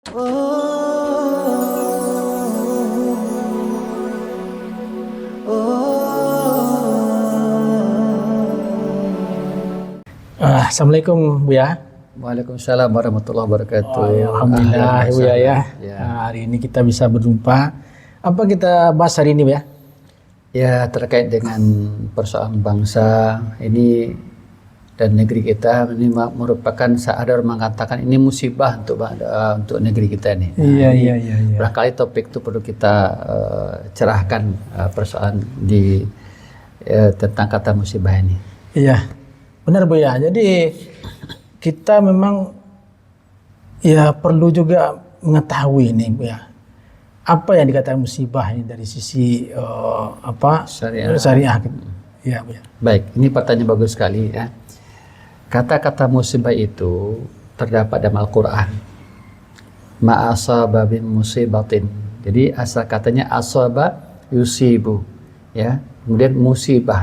Assalamualaikum Bu ya. Waalaikumsalam warahmatullahi wabarakatuh. Alhamdulillah Bu ya. Hari ini kita bisa berjumpa. Apa kita bahas hari ini Bu ya? Ya, terkait dengan persoalan bangsa ini dan negeri kita, ini merupakan, ada orang mengatakan ini musibah untuk negeri kita nih. Iya. Barangkali topik itu perlu kita cerahkan persoalan tentang kata musibah ini. Iya. Benar Bu ya. Jadi kita memang ya perlu juga mengetahui ini Bu ya. Apa yang dikatakan musibah ini dari sisi syariah. Ya Bu ya. Baik, ini pertanyaan bagus sekali ya. Kata-kata musibah itu terdapat dalam Al-Qur'an. Ma asaba min musibatin. Jadi asal katanya asaba yusibu ya. Kemudian musibah.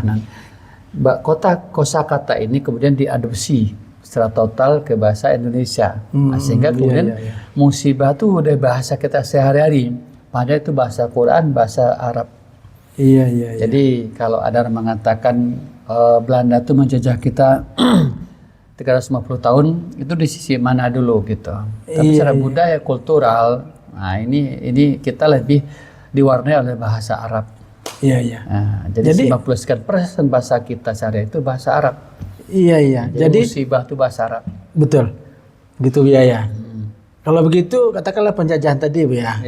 Kosakata ini kemudian diadopsi secara total ke bahasa Indonesia. Sehingga kemudian musibah itu udah bahasa kita sehari-hari. Padahal itu bahasa Quran, bahasa Arab. Iya. Jadi kalau ada orang mengatakan Belanda itu menjajah kita 350 tahun, itu di sisi mana dulu gitu. Tapi secara budaya kultural, nah ini kita lebih diwarnai oleh bahasa Arab. Iya. Nah, jadi 90% bahasa kita sehari itu bahasa Arab. Iya. Jadi musibah itu bahasa Arab. Betul. Gitu ya. Kalau begitu katakanlah penjajahan tadi Bu ya.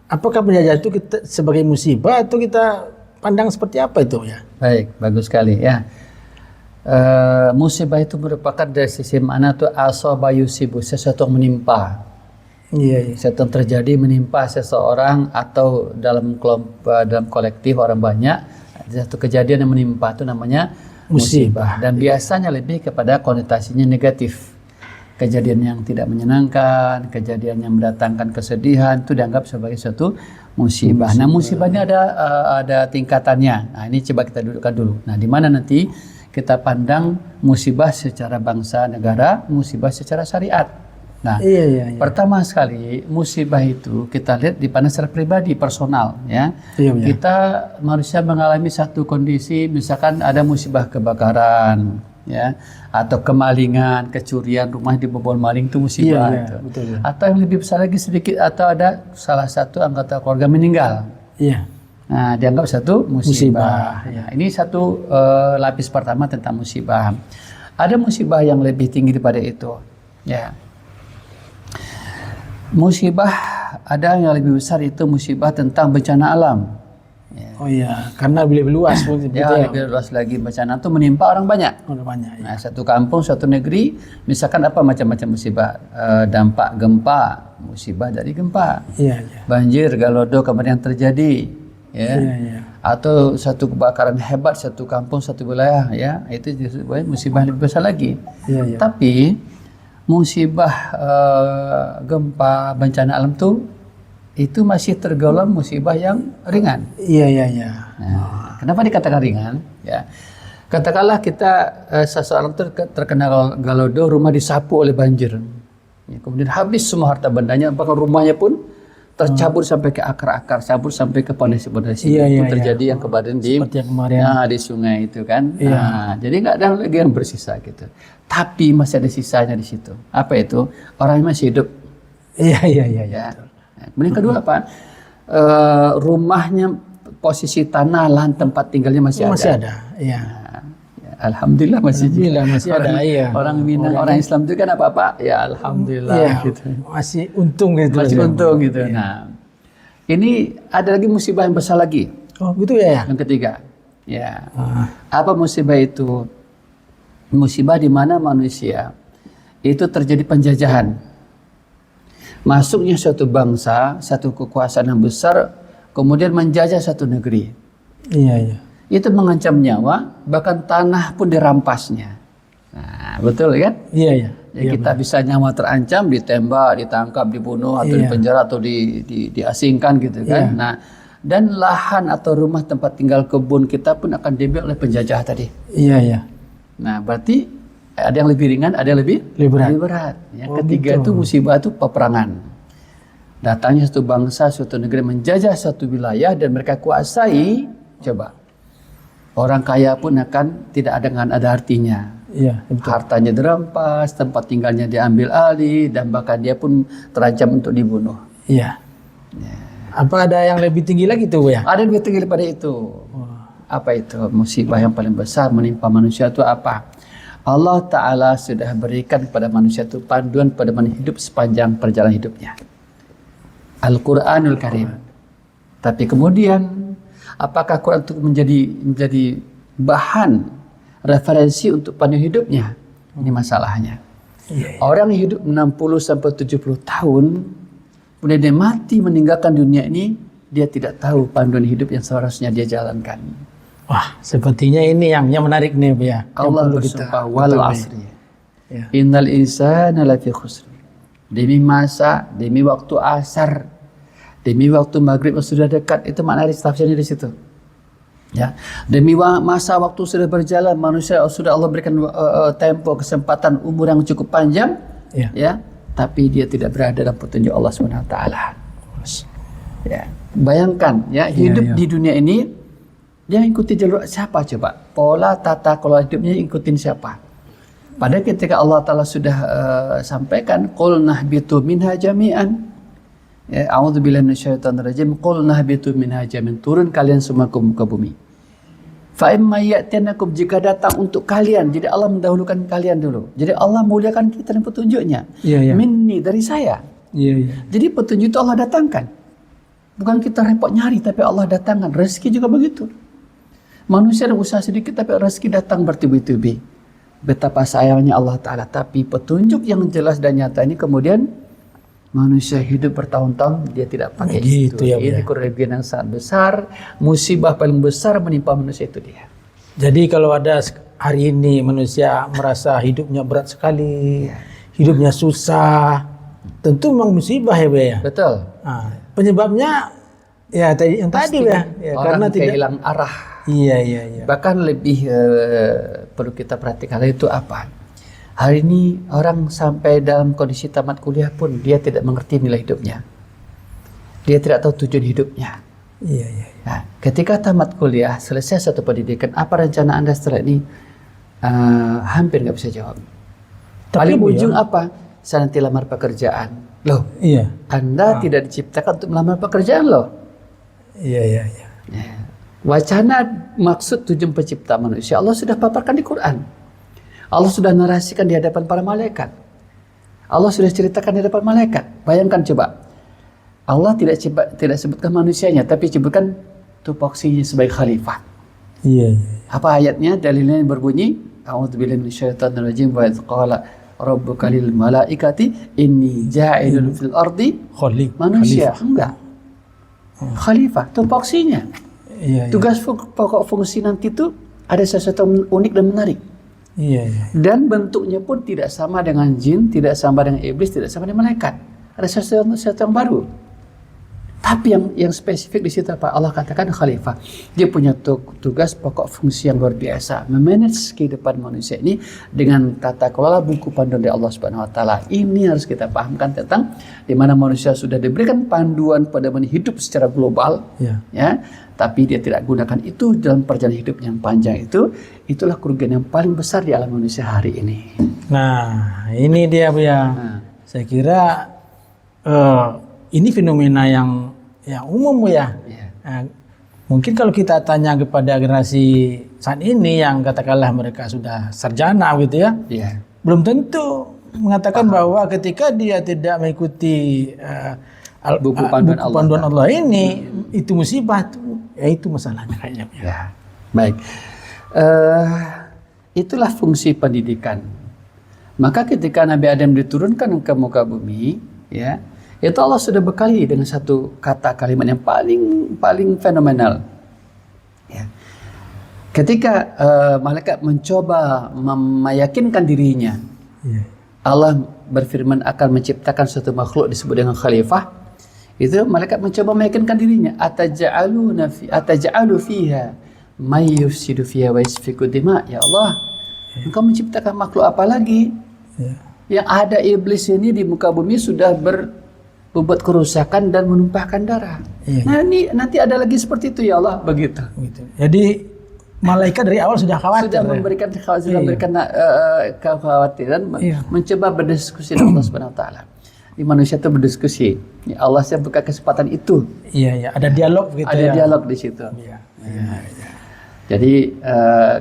Apakah penjajahan itu kita sebagai musibah atau kita pandang seperti apa itu ya? Baik, bagus sekali ya. Musibah itu merupakan dari sisi mana tuh asaba yusibu, sesuatu yang menimpa. Iya. Sesuatu yang terjadi menimpa seseorang atau dalam kelompok, dalam kolektif orang banyak, satu kejadian yang menimpa itu namanya musibah. Dan biasanya lebih kepada konotasinya negatif. Kejadian yang tidak menyenangkan, kejadian yang mendatangkan kesedihan itu dianggap sebagai suatu musibah. Nah, musibah ini ada tingkatannya. Nah, ini coba kita dudukkan dulu. Nah, di mana nanti kita pandang musibah secara bangsa negara, musibah secara syariat. Nah, iya. Pertama sekali musibah itu kita lihat dipandang secara pribadi, personal ya. Iya. Kita manusia mengalami satu kondisi, misalkan ada musibah kebakaran ya, atau kemalingan, kecurian, rumah dibobol maling itu musibah. Betul. Atau yang lebih besar lagi sedikit, atau ada salah satu anggota keluarga meninggal. Iya. Nah, dianggap satu musibah. Ya. Ini satu lapis pertama tentang musibah. Ada musibah yang lebih tinggi daripada itu. Ya. Musibah ada yang lebih besar, itu musibah tentang bencana alam. Ya. Oh iya, karena lebih luas. Lebih luas lagi, bencana itu menimpa orang banyak. Ya. Nah, satu kampung, satu negeri, misalkan apa macam-macam musibah, dampak gempa, musibah dari gempa. Iya. Banjir, galodo kemudian terjadi. Ya. Iya. Atau satu kebakaran hebat satu kampung, satu wilayah ya, itu musibah lebih besar lagi. Iya. Tapi musibah gempa, bencana alam itu masih tergolong musibah yang ringan. Iya. Nah, kenapa dikatakan ringan? Ya, katakanlah kita seseorang terkena galodo, rumah disapu oleh banjir, ya, kemudian habis semua harta bendanya, bahkan rumahnya pun tercabur sampai ke akar-akar, cabur sampai ke pondasi-pondasi. Itu terjadi yang kemarin di sungai itu kan. Iya. Nah, jadi nggak ada lagi yang bersisa gitu. Tapi masih ada sisanya di situ. Apa itu? Orang yang masih hidup. Iya. Ya. Nah, kemudian kedua apa? Rumahnya, posisi tanah, lahan tempat tinggalnya masih ada. Iya. Alhamdulillah masih ada. Iya. Orang Minang, orang Islam itu kan apa-apa ya alhamdulillah gitu. Masih untung gitu. Iya. Nah, ini ada lagi musibah yang besar lagi. Oh, gitu ya. Yang ketiga. Ya. Apa musibah itu? Musibah di mana manusia itu terjadi penjajahan. Masuknya suatu bangsa, satu kekuasaan yang besar, kemudian menjajah satu negeri. Iya. Itu mengancam nyawa, bahkan tanah pun dirampasnya. Nah, betul kan? Iya. Kita bisa nyawa terancam, ditembak, ditangkap, dibunuh, atau dipenjara, atau diasingkan gitu kan. Nah, dan lahan atau rumah tempat tinggal, kebun kita pun akan diambil oleh penjajah tadi. Iya. Nah, berarti ada yang lebih ringan, ada yang lebih berat. Yang ketiga itu musibah itu peperangan. Datangnya suatu bangsa, suatu negeri menjajah satu wilayah dan mereka kuasai, coba. Orang kaya pun akan tidak ada artinya. Iya, betul. Hartanya dirampas, tempat tinggalnya diambil alih, dan bahkan dia pun terancam untuk dibunuh. Iya. Apa ada yang lebih tinggi lagi tuh ya? Ada yang lebih tinggi daripada itu. Apa itu? Musibah yang paling besar menimpa manusia itu apa? Allah Ta'ala sudah berikan kepada manusia itu panduan pada hidup sepanjang perjalanan hidupnya. Al-Quranul Karim. Tapi kemudian, apakah Quran itu menjadi bahan referensi untuk panduan hidupnya? Ini masalahnya. Orang yang hidup 60 sampai 70 tahun, kemudian dia mati meninggalkan dunia ini, dia tidak tahu panduan hidup yang seharusnya dia jalankan. Wah, sepertinya ini yang menarik nih, ya. Allah bersumpah wal asri. Ya. Innal insana lafi khusr. Demi masa, demi waktu asar, demi waktu maghrib yang sudah dekat, itu makna tafsirnya di situ. Ya, demi masa waktu sudah berjalan, manusia sudah Allah berikan tempo, kesempatan, umur yang cukup panjang, ya, tapi dia tidak berada dalam petunjuk Allah Subhanahu wa taala. Ya, bayangkan ya, hidup di dunia ini dia ikuti jalur siapa coba? Pola tata kelola hidupnya ikutin siapa? Pada ketika Allah Ta'ala sudah sampaikan, qul nahbitu minha jami'an. Ya, a'udzubillahi minasyaitonir rajim. Qul nahbitu minha jami'an. Turun kalian semua ke muka bumi. Fa imma ya'tinakum, jika datang untuk kalian. Jadi Allah mendahulukan kalian dulu. Jadi Allah muliakan kita dan petunjuknya. Minni, dari saya. Jadi petunjuk itu Allah datangkan. Bukan kita repot nyari, tapi Allah datangkan. Rezeki juga begitu. Manusia ada usaha sedikit, tapi rezeki datang bertubi-tubi. Betapa sayangnya Allah Ta'ala. Tapi petunjuk yang jelas dan nyata ini kemudian manusia hidup bertahun-tahun dia tidak pakai gitu itu. Ya, ini kerugian yang sangat besar. Musibah paling besar menimpa manusia itu dia. Jadi kalau ada hari ini manusia merasa hidupnya berat sekali, hidupnya susah, tentu memang musibah ya. Betul. Nah, penyebabnya ya yang tadi ya, karena karena tidak hilang arah. Iya. Bahkan lebih perlu kita perhatikan itu apa? Hari ini orang sampai dalam kondisi tamat kuliah pun dia tidak mengerti nilai hidupnya. Dia tidak tahu tujuan hidupnya. Iya. Nah, ketika tamat kuliah, selesai satu pendidikan, apa rencana Anda setelah ini? Hampir nggak bisa jawab. Paling ujung apa? Saya nanti lamar pekerjaan. Loh, Anda tidak diciptakan untuk melamar pekerjaan loh. Iya. Wacana maksud tujuan pencipta manusia Allah sudah paparkan di Quran. Allah sudah narasikan di hadapan para malaikat. Allah sudah ceritakan di hadapan malaikat. Bayangkan coba. Allah tidak sebutkan manusianya, tapi sebutkan tupoksinya sebagai khalifah. Iya. Apa ayatnya? Dalilnya yang berbunyi, A'udzubillahi minasyaitonir rajim wa idz qala rabbuka lil malaikati inni ja'ilun fil ardi manusia. Enggak. Khalifah, tupoksinya. Tugas pokok fungsi nanti itu ada sesuatu unik dan menarik. Dan bentuknya pun tidak sama dengan jin, tidak sama dengan iblis, tidak sama dengan malaikat. Ada sesuatu yang baru. Tapi yang spesifik di situ apa? Allah katakan khalifah. Dia punya tugas pokok fungsi yang luar biasa, memanage kehidupan manusia ini dengan tata kelola buku panduan dari Allah Subhanahu wa taala. Ini harus kita pahamkan tentang di mana manusia sudah diberikan panduan pada hidup secara global, ya. Tapi dia tidak gunakan itu dalam perjalanan hidup yang panjang itu. Itulah kerugian yang paling besar di alam manusia hari ini. Nah, ini dia Bu ya. Saya kira ini fenomena yang umum Bu ya. Nah, mungkin kalau kita tanya kepada generasi saat ini yang katakanlah mereka sudah sarjana gitu ya, belum tentu mengatakan bahwa ketika dia tidak mengikuti buku panduan Allah ini itu musibah tuh. Ya itu masalahnya kayaknya. Baik. Itulah fungsi pendidikan. Maka ketika Nabi Adam diturunkan ke muka bumi, ya, itu Allah sudah bekali dengan satu kata kalimat yang paling fenomenal. Ya. Ketika malaikat mencoba meyakinkan dirinya, Allah berfirman akan menciptakan suatu makhluk disebut dengan khalifah. Itu malaikat mencoba meyakinkan dirinya, ataj'alu fiha may yufsidu fiha wa yasfiku dima. Ya Allah, Engkau menciptakan makhluk apa lagi? Yang ada iblis ini di muka bumi sudah membuat kerusakan dan menumpahkan darah. Iya. Nah ini nanti ada lagi seperti itu ya Allah, begitu. Gitu. Jadi malaikat dari awal sudah khawatir. Sudah memberikan kekhawatiran, Iya. mencoba berdiskusi dengan Allah Subhanahu wa taala. Di manusia itu berdiskusi. Ya Allah saya buka kesempatan itu. Iya, iya, ada dialog gitu Ada ya. dialog di situ. Iya. Jadi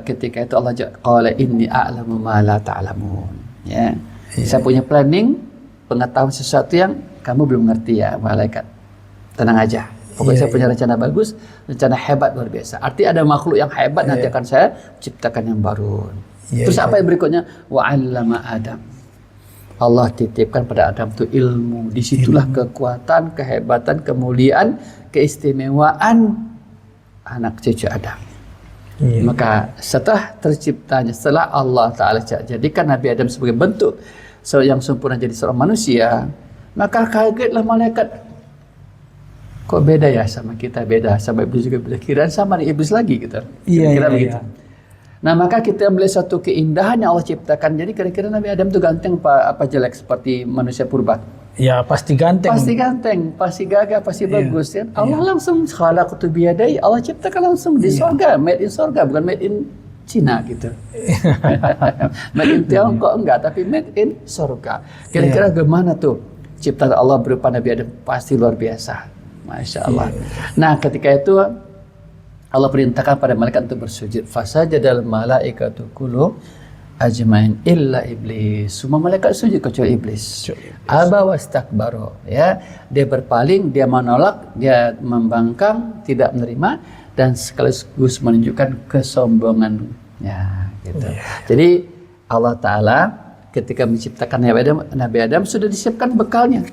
ketika itu Allah qala inni a'lamu ma la ta'lamun. Ya. Saya punya planning, pengetahuan sesuatu yang kamu belum ngerti ya malaikat. Tenang aja. Pokoknya saya punya rencana bagus, rencana hebat luar biasa. Artinya ada makhluk yang hebat nanti akan saya ciptakan yang baru. Terus apa yang berikutnya? Wa 'allama Adam. Allah titipkan pada Adam itu ilmu. Disitulah kekuatan, kehebatan, kemuliaan, keistimewaan anak cucu Adam. Iya. Maka setelah terciptanya, setelah Allah Ta'ala jadikan Nabi Adam sebagai bentuk yang sempurna jadi seorang manusia, maka kagetlah malaikat. Kok beda ya sama kita, beda sama iblis juga beda. Kiraan sama nih iblis lagi gitu. Iya, Kira-kira iya, begitu. iya. Nah maka kita melihat satu keindahan yang Allah ciptakan. Jadi kira-kira Nabi Adam itu ganteng apa jelek seperti manusia purba? Ya pasti ganteng. Pasti ganteng, pasti gagah, pasti bagus kan. Allah langsung khalaqtu biyadai, Allah ciptakan langsung di surga, made in surga, bukan made in Cina gitu. Made in Tiongkok enggak, tapi made in surga. Kira-kira gimana tuh ciptaan Allah berupa Nabi Adam? Pasti luar biasa. Masya Allah. Nah ketika itu Allah perintahkan pada malaikat untuk bersujud. Fasajadal malaikatu kulluhum ajmain illa iblis. Semua malaikat sujud kecuali iblis. Aba wastakbaro, ya. Dia berpaling, dia menolak, dia membangkang, tidak menerima dan sekaligus menunjukkan kesombongan. Ya, gitu. Jadi Allah Taala ketika menciptakan Nabi Adam sudah disiapkan bekalnya.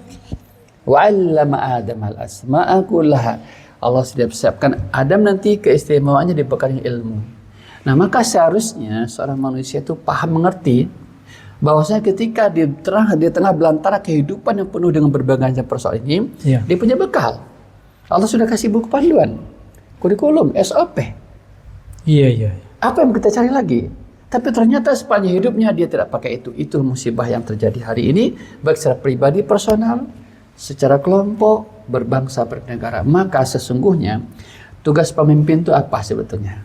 Wa 'allama Adam al-asma'a kullaha. Allah sudah siapkan Adam nanti keistimewaannya dibekali ilmu. Nah maka seharusnya seorang manusia itu paham mengerti bahwasanya ketika di tengah belantara kehidupan yang penuh dengan berbagai macam persoalan ini, dia punya bekal. Allah sudah kasih buku panduan, kurikulum, SOP. Iya, iya. Apa yang kita cari lagi? Tapi ternyata sepanjang hidupnya dia tidak pakai itu. Itu musibah yang terjadi hari ini, baik secara pribadi, personal, secara kelompok, berbangsa, bernegara. Maka sesungguhnya tugas pemimpin itu apa sebetulnya?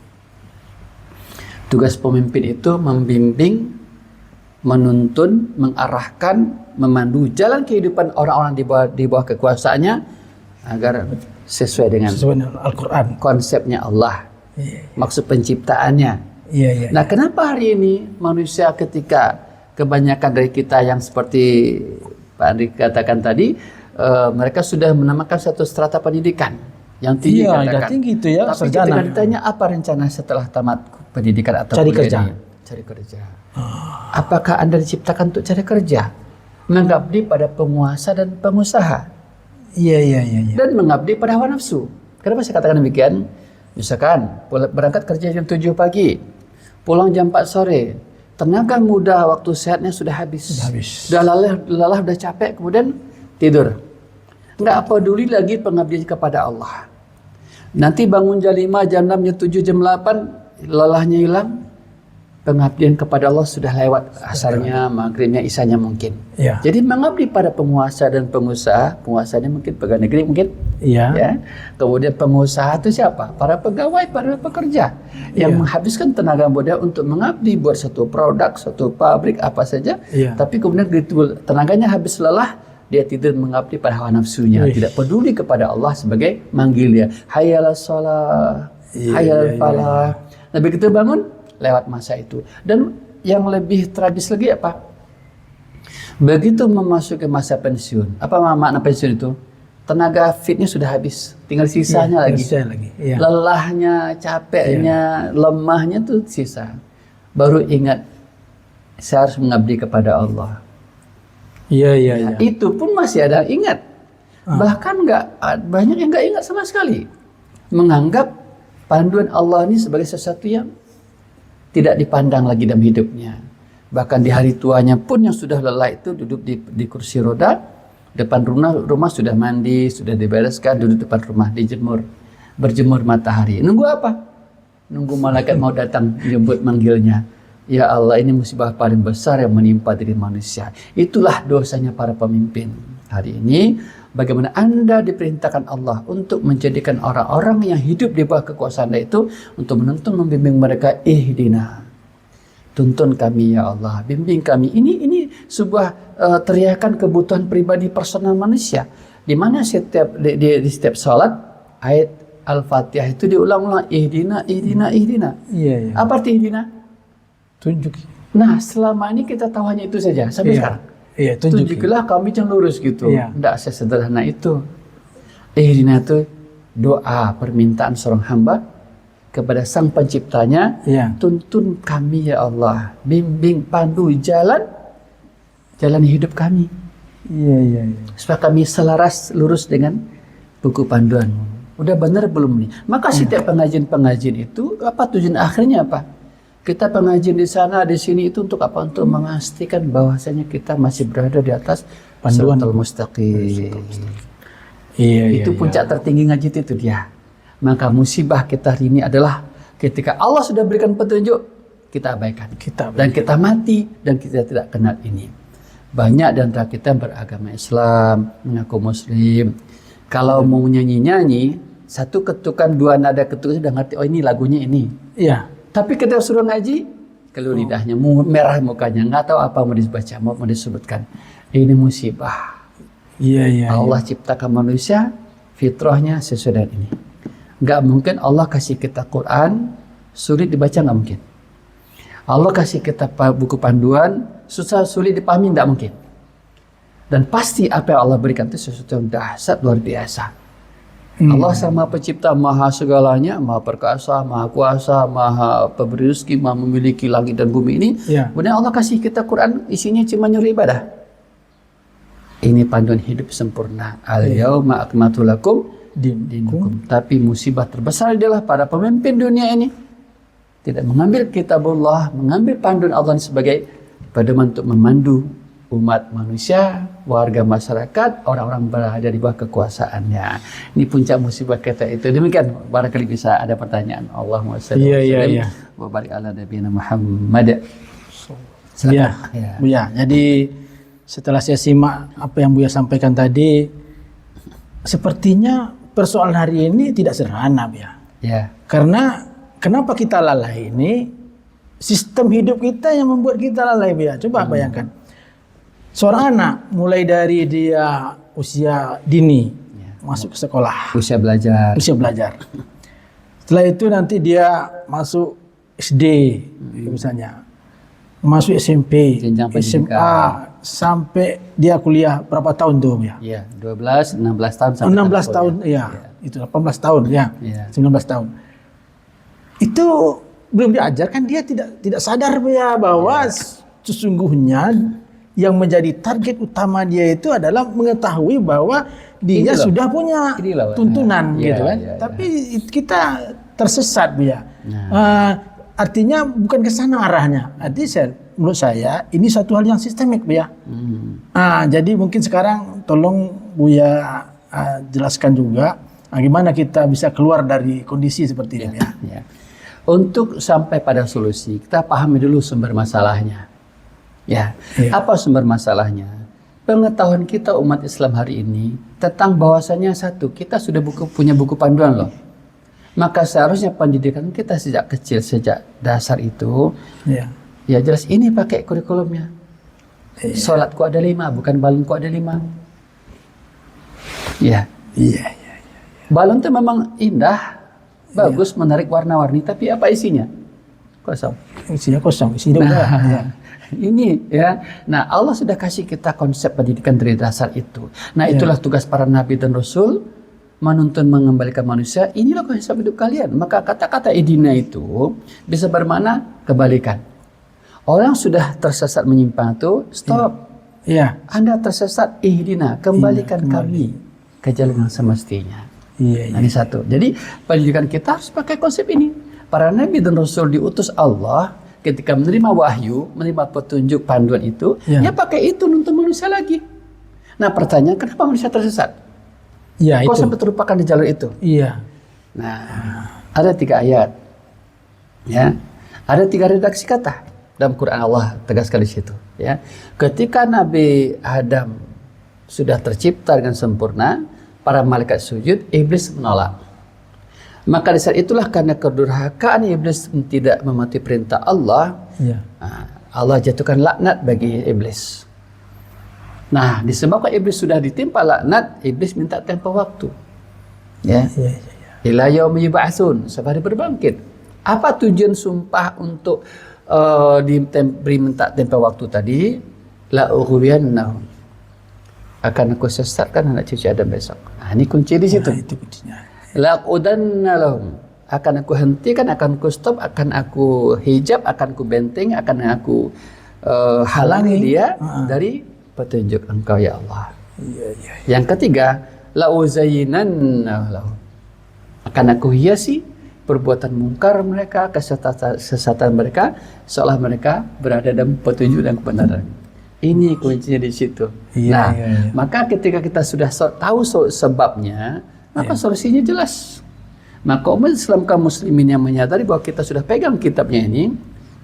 Tugas pemimpin itu membimbing, menuntun, mengarahkan, memandu jalan kehidupan orang-orang di bawah kekuasaannya agar sesuai dengan Al-Quran, konsepnya Allah, maksud penciptaannya. Nah, kenapa hari ini manusia ketika kebanyakan dari kita yang seperti Pak Andri katakan tadi, mereka sudah menamakan satu strata pendidikan yang tinggi, katakan. Tinggi itu ya. Tapi ketika ditanya apa rencana setelah tamat pendidikan atau cari kerja. Cari kerja. Apakah Anda diciptakan untuk cari kerja? Mengabdi pada penguasa dan pengusaha. Iya. Dan mengabdi pada hawa nafsu. Kenapa saya katakan demikian? Misalkan berangkat kerja jam 7 pagi, pulang jam 4 sore. Tenaga muda waktu sehatnya sudah habis. Sudah lelah, sudah capek, kemudian tidur. Nggak peduli lagi pengabdian kepada Allah. Nanti bangun jam 5, jam 6, jam 7, jam 8, lelahnya hilang. Pengabdian kepada Allah sudah lewat asarnya, maghribnya, isanya mungkin. Jadi mengabdi pada penguasa dan pengusaha, penguasanya mungkin pegawai negeri mungkin. Ya. Kemudian pengusaha itu siapa? Para pegawai, para pekerja yang menghabiskan tenaga muda untuk mengabdi buat satu produk, satu pabrik apa saja. Tapi kemudian tenaganya habis lelah, dia tidur mengabdi pada hawa nafsunya, tidak peduli kepada Allah sebagai manggil dia. Hayyalah shalah, hayyalah falah. Nah begitu bangun, lewat masa itu. Dan yang lebih tragis lagi apa? Begitu memasuki masa pensiun. Apa makna pensiun itu? Tenaga fitnya sudah habis, tinggal sisanya lagi. Lelahnya, capeknya, lemahnya tuh sisa. Baru ingat, saya harus mengabdi kepada Allah. Itu pun masih ada yang ingat. Bahkan banyak yang nggak ingat sama sekali. Menganggap panduan Allah ini sebagai sesuatu yang tidak dipandang lagi dalam hidupnya. Bahkan di hari tuanya pun yang sudah lelah itu duduk di kursi roda, depan rumah sudah mandi, sudah dibereskan, duduk depan rumah dijemur, berjemur matahari. Nunggu apa? Nunggu malaikat mau datang jemput manggilnya. Ya Allah, ini musibah paling besar yang menimpa diri manusia. Itulah dosanya para pemimpin hari ini, bagaimana Anda diperintahkan Allah untuk menjadikan orang-orang yang hidup di bawah kekuasaan Anda itu untuk menuntun membimbing mereka, ihdina. Tuntun kami ya Allah, bimbing kami. Ini sebuah teriakan kebutuhan pribadi personal manusia. Di mana di setiap salat ayat Al-Fatihah itu diulang-ulang, ihdina, ihdina, ihdina. Iya, iya. Apa arti ihdina? Tunjuk. Nah, selama ini kita tahu hanya itu saja sampai sekarang. Iya, tunjuk. Tunjukilah kami yang lurus gitu. Iya. Tidak sesederhana itu. Ihdina itu doa permintaan seorang hamba kepada Sang Penciptanya. Iya. Tuntun kami ya Allah, bimbing, pandu jalan hidup kami. Iya, iya, iya. Supaya kami selaras lurus dengan buku panduanmu. Udah benar belum nih? Maka setiap pengajian-pengajian itu apa tujuan akhirnya apa? Kita pengajian di sana di sini itu untuk apa? Untuk memastikan bahwasanya kita masih berada di atas Panduan. Shiratal Mustaqim. Iya, Itu puncak tertinggi ngaji itu dia. Maka musibah kita hari ini adalah ketika Allah sudah berikan petunjuk, kita abaikan. Dan kita mati dan kita tidak kenal ini. Banyak di antara kita yang beragama Islam, mengaku Muslim. Kalau mau nyanyi-nyanyi, satu ketukan, dua nada ketukan sudah ngerti, oh ini lagunya ini. Iya. Tapi kita suruh ngaji, keluar lidahnya, merah mukanya, nggak tahu apa mau dibaca, mau disebutkan. Ini musibah. Iya, iya. Allah ciptakan manusia, fitrahnya sesuai dengan ini. Nggak mungkin Allah kasih kita Quran, sulit dibaca, nggak mungkin. Allah kasih kita buku panduan, susah sulit dipahami, nggak mungkin. Dan pasti apa yang Allah berikan itu sesuatu yang dahsyat, luar biasa. Allah sama pencipta, maha segalanya, maha perkasa, maha kuasa, maha pemberi rezeki, maha memiliki langit dan bumi ini. Kemudian Allah kasih kita Quran, isinya cuma nyuruh ibadah. Ini panduan hidup sempurna. Al-yauma akmaltu lakum dinakum. Tapi musibah terbesar adalah para pemimpin dunia ini tidak mengambil kitabullah, mengambil panduan Allah sebagai pedoman untuk memandu umat manusia, warga masyarakat, orang-orang berada di bawah kekuasaannya. Ini puncak musibah kita itu. Demikian, barangkali bisa ada pertanyaan. Allahumma shalli wa barik ala nabiyina Muhammad. Iya, Buya. Jadi setelah saya simak apa yang Buya sampaikan tadi, sepertinya persoalan hari ini tidak sederhana, Buya. Ya. Karena kenapa kita lalai ini? Sistem hidup kita yang membuat kita lalai, Buya. Coba bayangkan. Seorang anak mulai dari dia usia dini masuk ke sekolah, usia belajar. Setelah itu nanti dia masuk SD misalnya, masuk SMP, SMA, sampai dia kuliah berapa tahun tuh ya? Iya, 12, 16 tahun sampai 16 tahun, ya. Itu 18 tahun ya. 19 tahun. Itu belum diajarkan, dia tidak sadar ya bahwa sesungguhnya yang menjadi target utama dia itu adalah mengetahui bahwa dia sudah punya tuntunan gitu kan. Tapi kita tersesat ya. Artinya bukan ke sana arahnya. Artinya menurut saya ini satu hal yang sistemik ya. Jadi mungkin sekarang tolong Buya jelaskan juga gimana kita bisa keluar dari kondisi seperti ini ya. Untuk sampai pada solusi, kita pahami dulu sumber masalahnya. Apa sumber masalahnya? Pengetahuan kita umat Islam hari ini tentang bahwasanya satu, kita sudah punya buku panduan loh. Maka seharusnya pendidikan kita sejak kecil, sejak dasar itu, ya jelas ini pakai kurikulumnya. Sholatku ada 5, bukan balonku ada 5. Balon itu memang indah, bagus, menarik warna-warni, tapi apa isinya? Kosong. Isinya kosong, isinya Ini ya. Nah, Allah sudah kasih kita konsep pendidikan dari dasar itu. Nah, itulah tugas para nabi dan rasul, menuntun mengembalikan manusia. Inilah konsep hidup kalian. Maka kata-kata idina itu bisa bermakna kebalikan. Orang sudah tersesat menyimpang itu, stop. Anda tersesat, ihdina, kembalikan kami ke jalan yang semestinya. Nah, ini satu. Jadi pendidikan kita harus pakai konsep ini. Para nabi dan rasul diutus Allah ketika menerima wahyu, menerima petunjuk panduan itu, ya pakai itu nuntun manusia lagi. Nah, pertanyaan, kenapa manusia tersesat? Kok sampai terlupakan di jalur itu? Nah, ada 3 ayat. Ada 3 redaksi kata dalam Quran, Allah tegaskan di situ. Ketika Nabi Adam sudah tercipta dengan sempurna, para malaikat sujud, iblis menolak. Maka di saat itulah karena kedurhakaan iblis tidak mematuhi perintah Allah, Ya. Allah jatuhkan laknat bagi iblis. Nah, disebabkan iblis sudah ditimpa laknat, iblis minta tempoh waktu. Ya. Ya, ya, ya. Ila yaumi yub'atsun, sampai berbangkit. Apa tujuan sumpah untuk diberi minta tempoh waktu tadi? La ughwiyannahum, akan aku sesatkan anak cucu Adam besok. Nah, ini kunci di situ. Nah, itu kuncinya. La qudanna lahum, akan aku hentikan, akan aku stop, akan aku hijab, akan aku benteng, akan aku halangi dia dari petunjuk Engkau ya Allah. Iya, iya. Yang ketiga, la uzayyinanna lahum, akan aku hiasi perbuatan mungkar mereka, kesesatan mereka, seolah mereka berada dalam petunjuk dan kebenaran. Ini kuncinya di situ. Iya, Nah, iya, iya. maka ketika kita sudah tahu sebabnya, maka solusinya jelas. Maka umat Islam kaum muslimin yang menyadari bahwa kita sudah pegang kitabnya ini,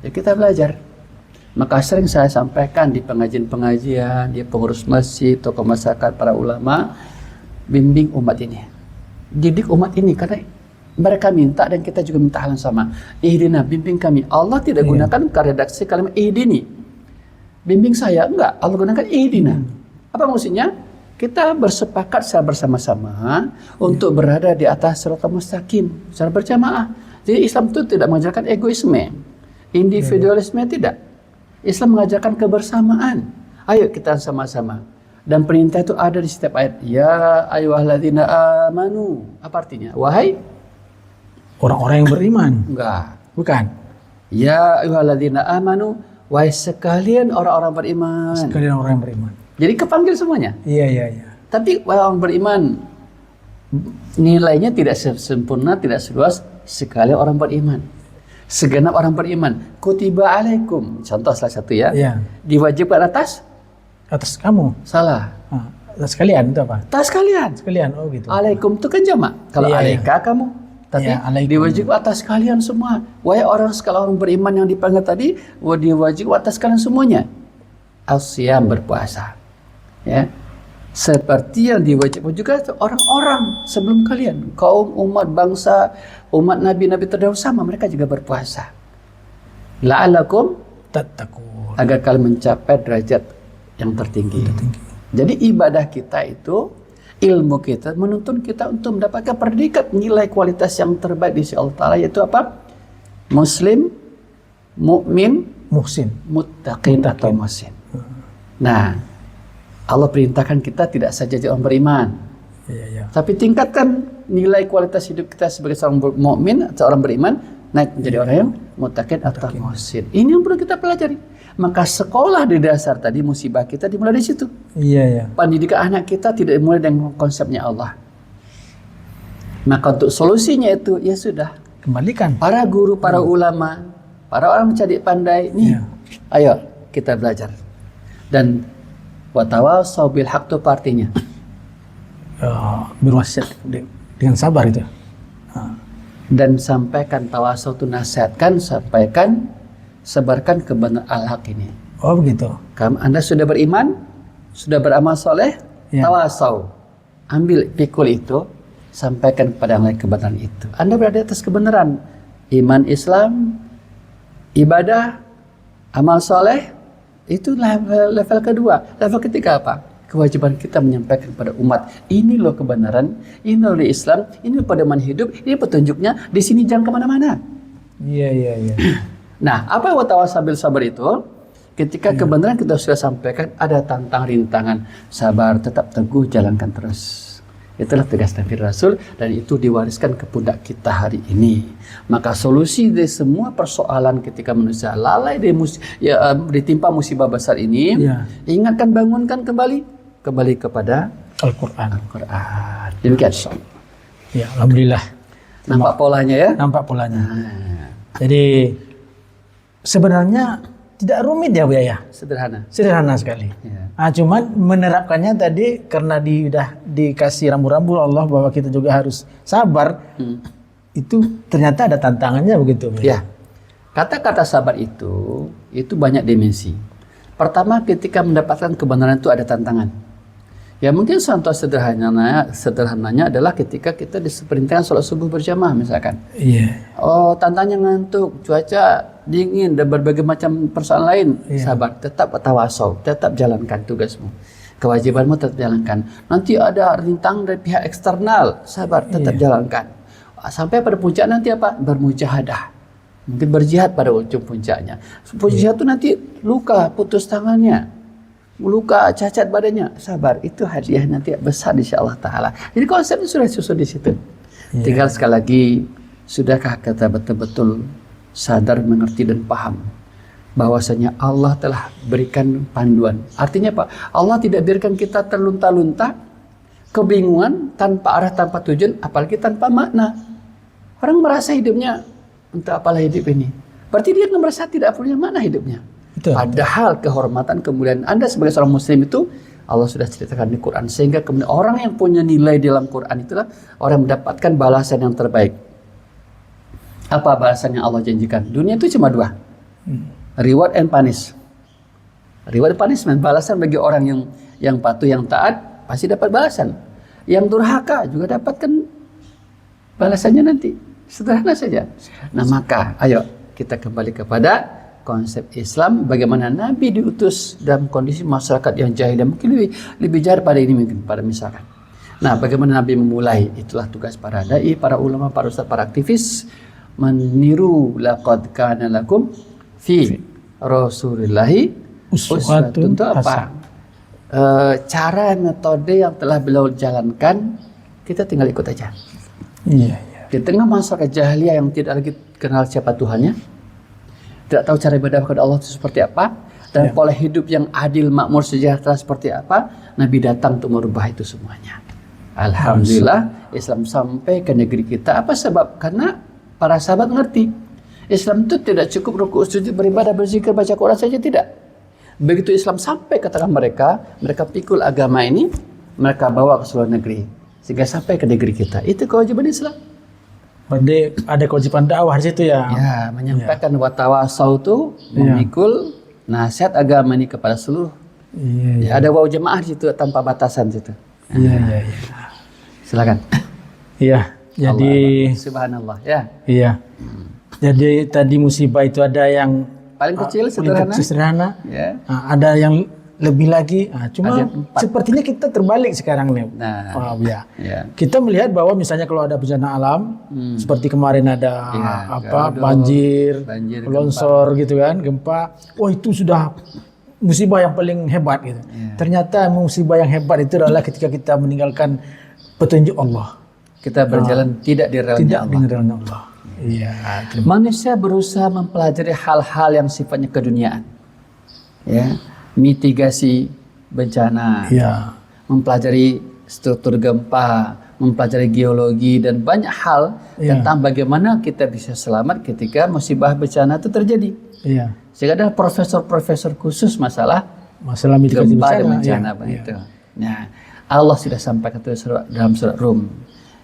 ya kita belajar. Maka sering saya sampaikan di pengajian-pengajian, di pengurus masjid, tokoh masyarakat, para ulama, bimbing umat ini. Didik umat ini, karena mereka minta dan kita juga minta hal yang sama. Ihdina, bimbing kami. Allah tidak gunakan redaksi kalimat ihdini. Bimbing saya, enggak. Allah gunakan ihdina. Apa maksudnya? Kita bersepakat secara bersama-sama untuk berada di atas siratal mustaqim secara berjamaah. Jadi Islam itu tidak mengajarkan egoisme, individualisme, tidak. Islam mengajarkan kebersamaan. Ayo kita sama-sama. Dan perintah itu ada di setiap ayat. Ya ayyuhalladzina amanu. Apa artinya? Wahai Orang-orang yang beriman. enggak. Bukan. Ya ayyuhalladzina amanu, wahai sekalian orang-orang beriman. Sekalian orang yang beriman. Jadi kepanggil semuanya. Iya, iya, iya. Tapi orang beriman nilainya tidak sempurna, tidak seluas sekali orang beriman. Segenap orang beriman. Kutiba alaikum. Contoh salah satu ya. Iya. Diwajibkan atas? Atas kamu. Salah. Sekalian itu apa? Atas kalian. Sekalian, oh gitu. Alaikum itu kan jamak. Kalau Iya, alaika kamu. Tapi Iya, alaikum. diwajib atas kalian semua. Wahai orang beriman yang dipanggil tadi, diwajib atas kalian semuanya. Asyam, berpuasa. Ya. Seperti yang diwajibkan juga orang-orang sebelum kalian, kaum, umat, bangsa, umat nabi-nabi terdahulu sama, mereka juga berpuasa. La'alakum, Tattaqun. agar kalian mencapai derajat yang tertinggi. Jadi ibadah kita itu, ilmu kita menuntun kita untuk mendapatkan predikat nilai kualitas yang terbaik di sisi Allah Ta'ala, yaitu apa? Muslim, mukmin, Muhsin. muttaqin atau muhsin. Nah, Allah perintahkan kita tidak saja jadi orang beriman, Iya, iya. tapi tingkatkan nilai kualitas hidup kita sebagai seorang mukmin atau orang beriman, naik menjadi orang yang muttaqin atau muhsin. Ini yang perlu kita pelajari. Maka sekolah di dasar tadi, musibah kita dimulai di situ. Iya, iya. Pendidikan anak kita tidak dimulai dengan konsepnya Allah. Maka untuk solusinya itu, ya sudah. Kembalikan. Para guru, para ulama, para orang cerdik pandai, nih, ayo kita belajar. Dan watawasau bil haq itu artinya Berwasiat dengan sabar itu. dan sampaikan tawasau itu, nasihatkan, sampaikan, sebarkan kebenaran al-haq ini. Oh begitu. Anda sudah beriman, sudah beramal soleh, Ya. tawasau, ambil pikul itu, sampaikan kepada yang lain kebenaran itu. Anda berada di atas kebenaran, iman Islam, ibadah, amal soleh, itu level kedua. Level ketiga apa? Kewajiban kita menyampaikan kepada umat, ini loh kebenaran, ini loh Islam, ini loh pedoman hidup, ini petunjuknya, di sini jangan kemana-mana. Iya, iya, iya. Nah, apa watawasabil sabar itu? Ketika kebenaran kita sudah sampaikan, ada tantang rintangan, sabar, tetap teguh, jalankan terus. Itulah tugas Nabi Rasul, dan itu diwariskan ke pundak kita hari ini. Maka solusi dari semua persoalan ketika manusia lalai ditimpa musibah besar ini, ingatkan, bangunkan kembali kepada Al-Quran. Al-Quran. Demikian. Ya, alhamdulillah. Nampak polanya ya? Nampak polanya. Jadi sebenarnya tidak rumit ya Bu ya. Sederhana. Sederhana sekali. Ya. Cuman menerapkannya tadi karena udah dikasih rambu-rambu Allah bahwa kita juga harus sabar. Itu ternyata ada tantangannya begitu Bu. Ya. Kata-kata sabar itu banyak dimensi. Pertama, ketika mendapatkan kebenaran itu ada tantangan. Ya mungkin contoh sederhananya adalah ketika kita diperintahkan sholat subuh berjamaah misalkan. Iya. Oh, tantanya ngantuk, cuaca dingin dan berbagai macam persoalan lain. Iya. Sabar, tetap tawasau, tetap jalankan tugasmu. Kewajibanmu tetap jalankan. Nanti ada rintang dari pihak eksternal, sabar, tetap jalankan. Sampai pada puncak nanti apa? Bermujahadah. Mungkin berjihad pada ujung puncaknya. Jihad itu nanti luka, putus tangannya, luka, cacat badannya, sabar. Itu hadiah nanti besar insya-Allah taala. Jadi konsepnya sudah susun di situ. Tinggal sekali lagi, sudahkah kita betul-betul sadar, mengerti dan paham bahwasanya Allah telah berikan panduan. Artinya apa? Allah tidak biarkan kita terlunta-lunta, kebingungan, tanpa arah, tanpa tujuan, apalagi tanpa makna. Orang merasa hidupnya untuk apalah hidup ini. Berarti dia merasa tidak punya makna hidupnya. Betul. Padahal kehormatan, kemuliaan Anda sebagai seorang muslim itu Allah sudah ceritakan di Quran. Sehingga kemudian orang yang punya nilai dalam Quran itulah orang yang mendapatkan balasan yang terbaik. Apa balasan yang Allah janjikan? Dunia itu cuma dua. Reward and punish. Reward and punishment, balasan bagi orang yang patuh, yang taat pasti dapat balasan. Yang durhaka juga dapatkan balasannya nanti. Sederhana saja. Nah maka ayo kita kembali kepada konsep Islam, bagaimana Nabi diutus dalam kondisi masyarakat yang jahil dan mungkin lebih jahil pada ini mungkin pada misalkan. Nah bagaimana Nabi memulai, itulah tugas para dai, para ulama, para ustaz, para aktivis, meniru laqad kana lakum fi Rasulillahi uswatun. Itu apa? Cara metode yang telah beliau jalankan, kita tinggal ikut aja. Iya. Di tengah masyarakat jahiliyah yang tidak lagi kenal siapa Tuhannya, tidak tahu cara ibadah kepada Allah itu seperti apa, dan pola hidup yang adil, makmur, sejahtera seperti apa, Nabi datang untuk merubah itu semuanya. Alhamdulillah, Islam sampai ke negeri kita. Apa sebab? Karena para sahabat ngerti, Islam itu tidak cukup rukuk, sujud, beribadah, berzikir, baca Quran saja, tidak. Begitu Islam sampai ke tengah mereka, mereka pikul agama ini, mereka bawa ke seluruh negeri, sehingga sampai ke negeri kita. Itu kewajiban Islam. Berarti ada kewajiban dakwah di situ ya. Ya, menyampaikan watawasau itu memikul nasihat agama ini kepada seluruh. Ya, ada waw jemaah di situ tanpa batasan situ. Iya. Silakan. Iya. Jadi Allah, subhanallah ya. Iya. Jadi tadi musibah itu ada yang paling kecil sederhana. Ya. Ada yang lebih lagi. Cuma sepertinya kita terbalik sekarang nih. Nah, ya. Kita melihat bahwa misalnya kalau ada bencana alam, seperti kemarin ada banjir, longsor gitu kan, gempa. Oh itu sudah musibah yang paling hebat gitu. Ternyata musibah yang hebat itu adalah ketika kita meninggalkan petunjuk Allah. Kita berjalan tidak di relnya Allah. Iya. Manusia berusaha mempelajari hal-hal yang sifatnya keduniaan. Ya. Mitigasi bencana, mempelajari struktur gempa, mempelajari geologi dan banyak hal tentang bagaimana kita bisa selamat ketika musibah bencana itu terjadi. Sehingga ada profesor-profesor khusus masalah mitigasi gempa dan bencana itu. Nah, Allah sudah sampaikan itu dalam surat Rum.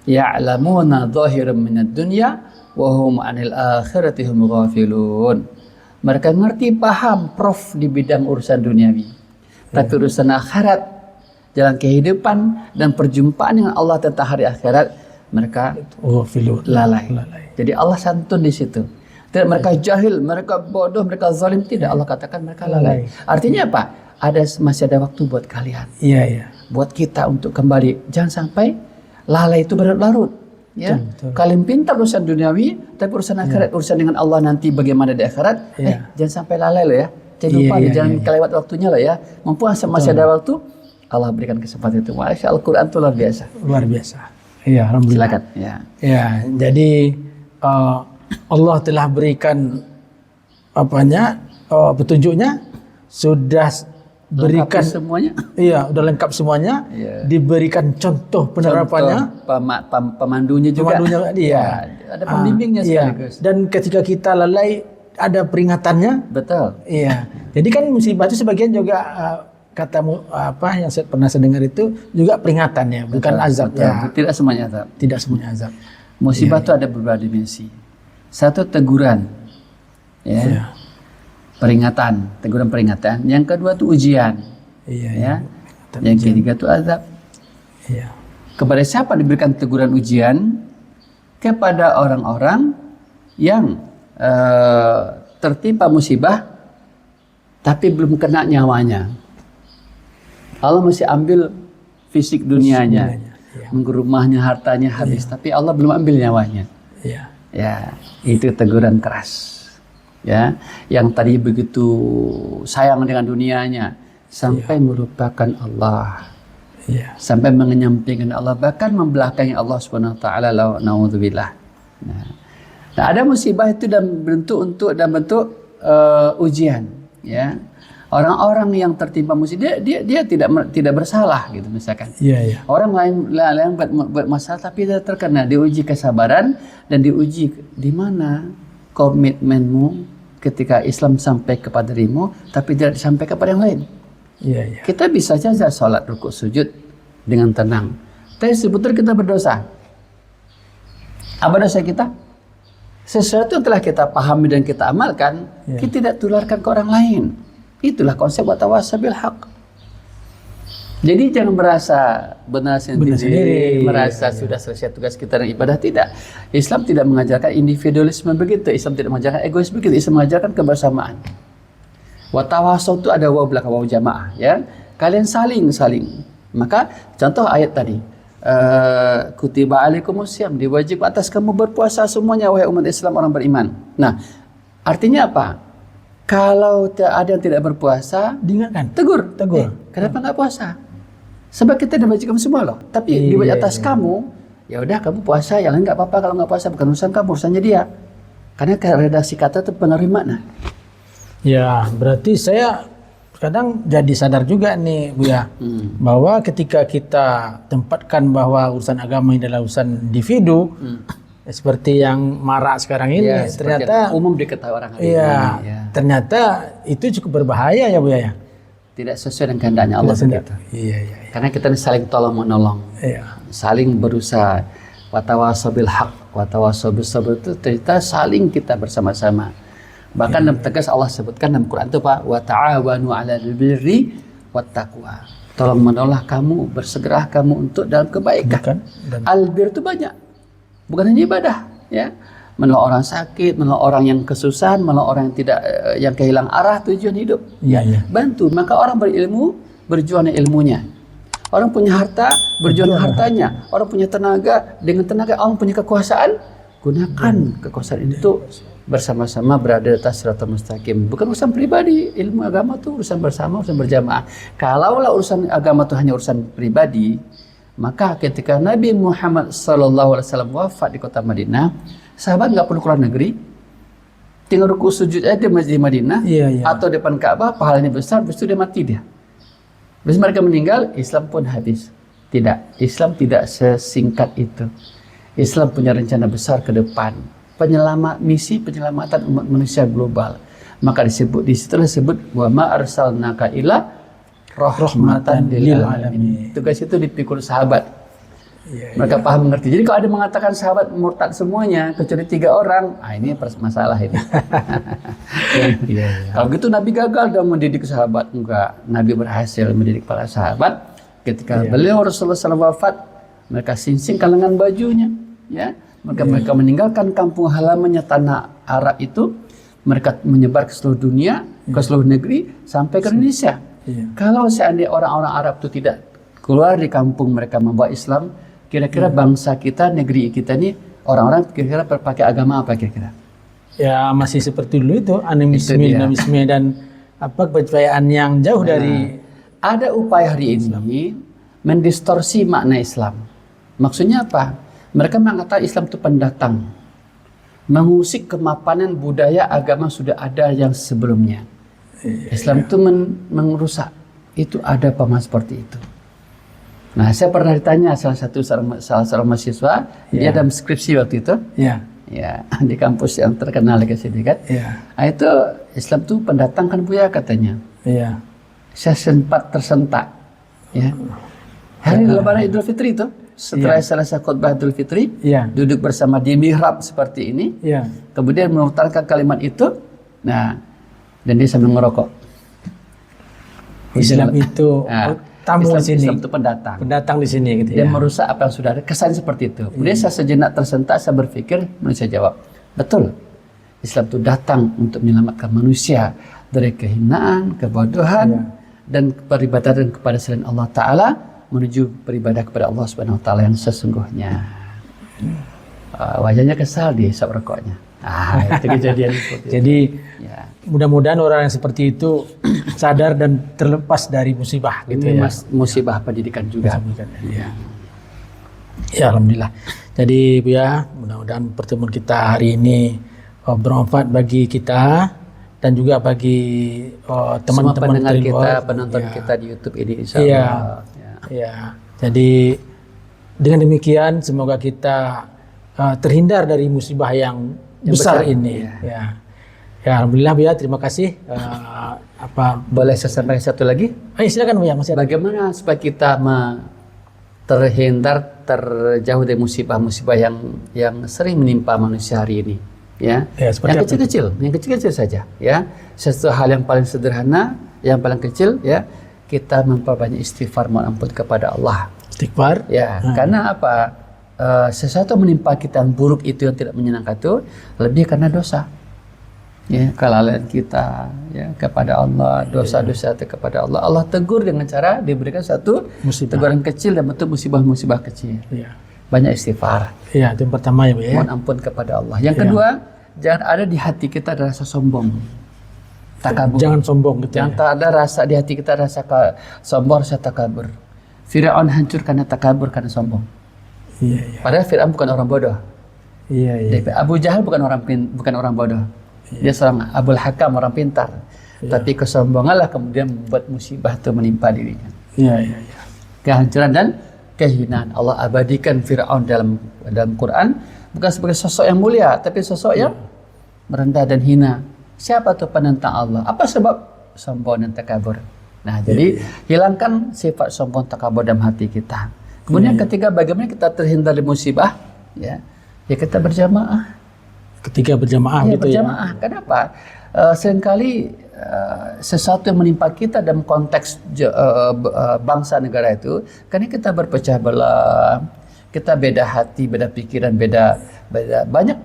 Ya'lamuna dhahiran minad dunya wa hum 'anil akhirati hum ghafilun. Mereka ngerti, paham, prof di bidang urusan duniawi. Tapi urusan akhirat, jalan kehidupan dan perjumpaan dengan Allah tentang hari akhirat, mereka lalai. Jadi Allah santun di situ. Tidak mereka jahil, mereka bodoh, mereka zalim, tidak. Allah katakan mereka lalai. Artinya apa? Masih ada waktu buat kalian. Buat kita untuk kembali. Jangan sampai lalai itu berlarut. Ya, kalian pintar urusan duniawi, tapi urusan akhirat, urusan dengan Allah nanti bagaimana di akhirat, jangan sampai lalai loh ya. Jangan lupa, jangan kelewat waktunya loh ya. Mumpung masih ada waktu, Allah berikan kesempatan itu. Masya Allah, Quran itu luar biasa. Luar biasa. Iya, alhamdulillah. Silakan. Ya, jadi Allah telah berikan petunjuknya, sudah berikan semuanya. Iya, udah lengkap semuanya. Diberikan contoh penerapannya, pemandunya juga. Ada pembimbingnya sekaligus. Dan ketika kita lalai ada peringatannya. Betul. Iya. Jadi kan musibah itu sebagian juga yang saya pernah dengar itu juga peringatannya, bukan azab ya. Tidak semuanya azab. Tidak semuanya azab. Musibah itu ada beberapa dimensi. Satu, teguran. Peringatan, teguran peringatan. Yang kedua itu ujian. Yang ketiga itu azab. Iya. Kepada siapa diberikan teguran ujian? Kepada orang-orang yang tertimpa musibah tapi belum kena nyawanya. Allah masih ambil fisik dunianya, rumahnya, hartanya habis, tapi Allah belum ambil nyawanya. Iya. Ya, itu teguran keras. Ya, yang tadi begitu sayang dengan dunianya sampai melupakan Allah. Iya. Sampai mengenyampingkan Allah, bahkan membelakangi Allah Subhanahu wa taala, naudzubillah. Nah, ada musibah itu dalam bentuk ujian, ya. Orang-orang yang tertimpa musibah dia tidak bersalah gitu misalkan. Iya, iya. Orang lain buat masalah tapi dia terkena, diuji kesabaran dan diuji di mana komitmenmu ketika Islam sampai kepada dirimu tapi tidak disampaikan kepada yang lain. Iya, iya. Kita bisa saja sholat rukuk sujud dengan tenang, tapi sebetulnya kita berdosa. Apa dosa kita? Sesuatu yang telah kita pahami dan kita amalkan, kita tidak tularkan ke orang lain. Itulah konsep watawasau bil haq. Jadi jangan merasa benar sendiri, merasa sudah selesai tugas kita dan ibadah. Tidak. Islam tidak mengajarkan individualisme begitu. Islam tidak mengajarkan egois begitu. Islam mengajarkan kebersamaan. Watawasau itu ada waw belakang waw jamaah, ya. Kalian saling. Maka contoh ayat tadi, kutiba alaikumusiyam, diwajib atas kamu berpuasa semuanya wahai umat Islam orang beriman. Nah, artinya apa? Kalau ada yang tidak berpuasa, Diingatkan. tegur. Kenapa nggak puasa? Sebab kita diwajibkan semua loh. Tapi diwajib atas kamu, ya udah kamu puasa, yang lain nggak apa-apa kalau nggak puasa, bukan urusan kamu, urusannya dia. Karena redaksi kata itu pengaruh makna. Ya, berarti saya kadang jadi sadar juga nih, Buya, bahwa ketika kita tempatkan bahwa urusan agama ini adalah urusan individu, seperti yang marak sekarang ini, Ya, ternyata umum diketahui orang hari iya, ini. Ya. ternyata itu cukup berbahaya ya, Buya ya. Tidak sesuai dengan kehendaknya Allah begitu. Iya. Karena kita ini saling tolong menolong, Iya. saling berusaha. Watawasau bil haq, watawasau bis sabr itu kita saling kita bersama-sama. Bahkan dalam tegas Allah sebutkan dalam Quran itu Pak, wa ta'awanu 'alal birri wat taqwa. Tolong menolong kamu, bersegera kamu untuk dalam kebaikan. Albir itu banyak. Bukan hanya ibadah, ya. Menolong orang sakit, menolong orang yang kesusahan, menolong orang yang tidak yang kehilangan arah tujuan hidup. Iya. Bantu. Maka orang berilmu berjuang dengan ilmunya. Orang punya harta berjuang dengan hartanya. Orang punya tenaga dengan tenaga. Orang punya kekuasaan, gunakan kekuasaan itu bersama-sama berada di atas siratal mustaqim. Bukan urusan pribadi. Ilmu agama itu urusan bersama, urusan berjamaah. Kalaulah urusan agama itu hanya urusan pribadi, maka ketika Nabi Muhammad SAW wafat di kota Madinah, sahabat nggak perlu keluar negeri, tinggal ruku sujud aja di masjid Madinah, atau depan Ka'bah, pahalanya besar, habis itu dia mati dia. Habis mereka meninggal, Islam pun habis. Tidak, Islam tidak sesingkat itu. Islam punya rencana besar ke depan, misi penyelamatan umat manusia global. Maka disitulah disebut wa ma arsalnaka illa rahmatan lil alamin. Tugas itu dipikul sahabat. Mereka paham mengerti. Jadi kalau ada mengatakan sahabat murtad semuanya kecuali 3 orang, ini masalah ini. Kalau gitu Nabi gagal dalam mendidik sahabat. Enggak, Nabi berhasil mendidik para sahabat. Ketika beliau Rasulullah SAW wafat, mereka singsingkan lengan bajunya, ya. Mereka meninggalkan kampung halamannya tanah Arab itu, mereka menyebar ke seluruh dunia, ke seluruh negeri sampai ke Indonesia. Kalau seandainya orang-orang Arab itu tidak keluar di kampung mereka membawa Islam, kira-kira bangsa kita, negeri kita ini, orang-orang kira-kira berpakai agama apa kira-kira? Ya masih seperti dulu itu, animisme dan kepercayaan yang jauh dari. Ada upaya hari ini mendistorsi makna Islam. Maksudnya apa? Mereka mengatakan Islam itu pendatang, mengusik kemapanan budaya agama sudah ada yang sebelumnya. Islam itu merusak. Itu ada pemahaman seperti itu. Nah, saya pernah ditanya salah seorang mahasiswa, dia dalam skripsi waktu itu, ya di kampus yang terkenal di sini kan. Nah, itu Islam itu pendatang kan Buya katanya. Saya sempat tersentak. Ya. Hari Lebaran Idul Fitri itu, setelah selesai khutbah Idul Fitri, duduk bersama di mihrab seperti ini, kemudian melontarkan kalimat itu, nah, dan dia sambil ngerokok. Islam itu tamu di sini. Islam itu pendatang. Pendatang di sini gitu Dia ya. merusak apa yang sudah ada. Kesan seperti itu. Kemudian saya sejenak tersentak, saya berpikir, kemudian saya jawab, betul. Islam itu datang untuk menyelamatkan manusia dari kehinaan, kebodohan, dan peribadatan kepada selain Allah Ta'ala menuju beribadah kepada Allah Subhanahu Wa Ta'ala yang sesungguhnya. Wajahnya kesal dia isap rokoknya. Itu kejadian seperti itu. Jadi Ya. mudah-mudahan orang yang seperti itu sadar dan terlepas dari musibah gitu Ini ya. musibah pendidikan juga. Ya. Ya, alhamdulillah. Jadi Bu ya, mudah-mudahan pertemuan kita hari ini bermanfaat bagi kita dan juga bagi Semua teman-teman pendengar kita, Tribun. penonton Ya. kita di YouTube ini insya Iya. Allah. Ya. Ya. Jadi dengan demikian semoga kita terhindar dari musibah yang besar ini. Ya. Ya, alhamdulillah Bu ya, terima kasih. Boleh saya sampaikan satu lagi? Silakan Bu ya, masih ada. Bagaimana supaya kita terhindar, terjauh dari musibah-musibah yang sering menimpa manusia hari ini? Ya, seperti yang apa kecil-kecil, yang kecil-kecil saja. Ya, sesuatu hal yang paling sederhana, yang paling kecil, ya, kita memperbanyak istighfar, mohon ampun kepada Allah. Istighfar. Ya, karena apa? Sesuatu menimpa kita yang buruk itu yang tidak menyenangkan itu lebih karena dosa. Ya, kelalaian kita ya kepada Allah, dosa-dosa itu kepada Allah. Allah tegur dengan cara diberikan satu Musibah. teguran kecil dan bentuk musibah-musibah kecil. Ya. Banyak istighfar. Ya, itu yang pertama ya Bu ya. Mohon ampun kepada Allah. Yang kedua, jangan ada di hati kita ada rasa sombong. Takabur. Jangan sombong gitu ya. Jangan tak ada rasa di hati kita rasa sombong, rasa takabur. Firaun hancur karena takabur, karena sombong. Iya, iya. Padahal Firaun bukan orang bodoh. Iya, iya. Abu Jahal bukan orang bodoh. Dia seorang Abul Hakam, orang pintar. Tapi kesombonganlah kemudian membuat musibah itu menimpa dirinya. Iya, iya, iya. Kehancuran dan kehinaan. Allah abadikan Firaun dalam Quran bukan sebagai sosok yang mulia, tapi sosok yang merendah dan hina. Siapa tuh penentang Allah? Apa sebab sombong dan takabur? Nah, jadi hilangkan sifat sombong takabur dalam hati kita. Kemudian ketiga, bagaimana kita terhindar dari musibah? Ya kita berjamaah. Ketika berjamaah Ya, gitu berjamaah. Kenapa? Seringkali sesuatu yang menimpa kita dalam konteks bangsa negara itu, karena kita berpecah belah, kita beda hati, beda pikiran, beda banyak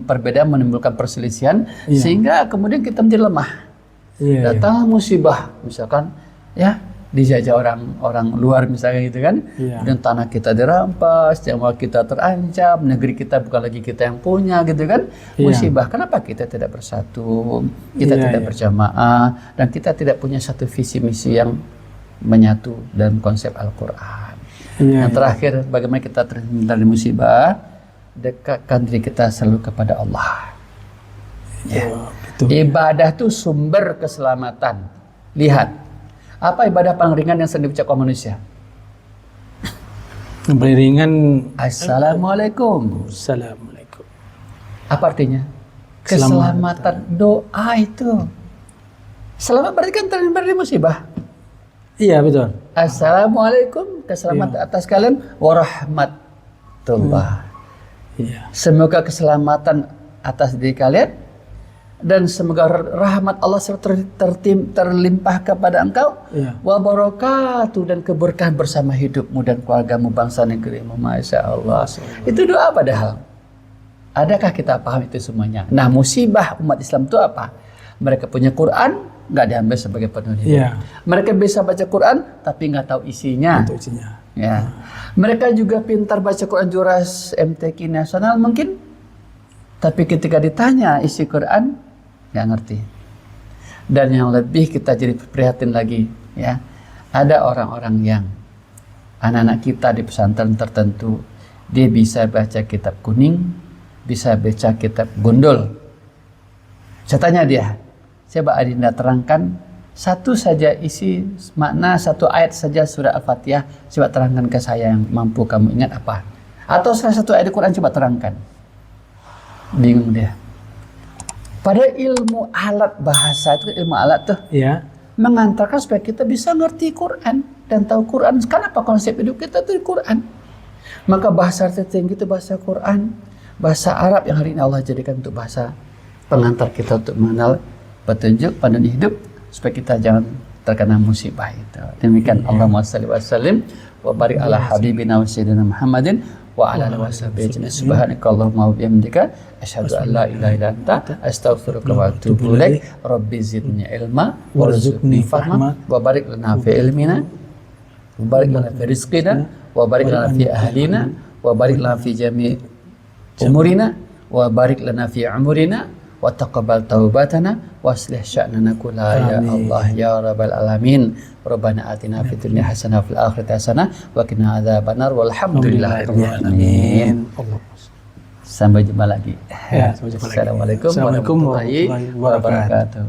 perbedaan menimbulkan perselisihan, sehingga kemudian kita menjadi lemah. Datanglah musibah, misalkan ya dijajah orang luar misalnya gitu kan, dan tanah kita dirampas, nyawa kita terancam, negeri kita bukan lagi kita yang punya gitu kan, musibah. Kenapa kita tidak bersatu, kita tidak berjamaah, dan kita tidak punya satu visi misi yang menyatu dalam konsep Al-Quran. Yang terakhir, bagaimana kita terhindar dari musibah, dekatkan diri kita selalu kepada Allah. Ibadah itu sumber keselamatan. Lihat, apa ibadah paling ringan yang sering diucapkan manusia? Paling ringan. Assalamualaikum. Assalamualaikum. Apa artinya? Keselamatan. Doa itu. Selamat berarti kan terhindar dari musibah. Iya, betul. Assalamualaikum, keselamatan atas kalian, warahmatullah. Semoga keselamatan atas diri kalian, dan semoga rahmat Allah terlimpah kepada engkau, wa barakatuh, dan keberkahan bersama hidupmu dan keluargamu, bangsa negerimu. Masya Allah. Itu doa padahal. Adakah kita paham itu semuanya? Nah, musibah umat Islam itu apa? Mereka punya Quran, nggak diambil sebagai penuh hidup. Mereka bisa baca Quran, tapi nggak tahu isinya. Ya. Mereka juga pintar baca Quran, juras MTQ nasional mungkin, tapi ketika ditanya isi Quran, nggak ngerti. Dan yang lebih kita jadi prihatin lagi, ya, ada orang-orang yang anak-anak kita di pesantren tertentu, dia bisa baca kitab kuning, bisa baca kitab gundul. Saya tanya dia, coba Adinda terangkan satu saja isi makna satu ayat saja surah Al-Fatihah, coba terangkan ke saya yang mampu kamu ingat apa? Atau salah satu ayat Al-Quran, coba terangkan. Bingung dia. Pada ilmu alat bahasa itu, ilmu alat tuh mengantarkan supaya kita bisa ngerti Quran dan tahu Quran. Kenapa konsep hidup kita itu Quran? Maka bahasa tertinggi itu bahasa Quran, bahasa Arab yang hari ini Allah jadikan untuk bahasa pengantar kita untuk mengenal petunjuk panduan hidup, supaya kita jangan terkena musibah itu. Demikian Allahumma shalli wa sallim wa barik ala habibina wa sayyidina Muhammadin wa ala alihi washabihi subhanakallahumma wa bihamdika asyhadu an la ilaha illa anta astaghfiruka wa atubu ilaik. Rabbi zidni ilma warzuqni fahma wa barik lana fi ilmina wa barik lana fi rizqina wa barik lana fi ahlina wa barik lana fi jami' umurina wa barik lana fi umurina wa taqabbal taubatana wa aslih sya'nana kulla ya Allah ya rabbal alamin. Rabbana atina fid dunya hasanah wa fil akhirati hasanah wa qina adzabannar walhamdulillahirabbil alamin. Sampai jumpa lagi. Ya, sampai jumpa lagi. Assalamualaikum warahmatullahi wabarakatuh.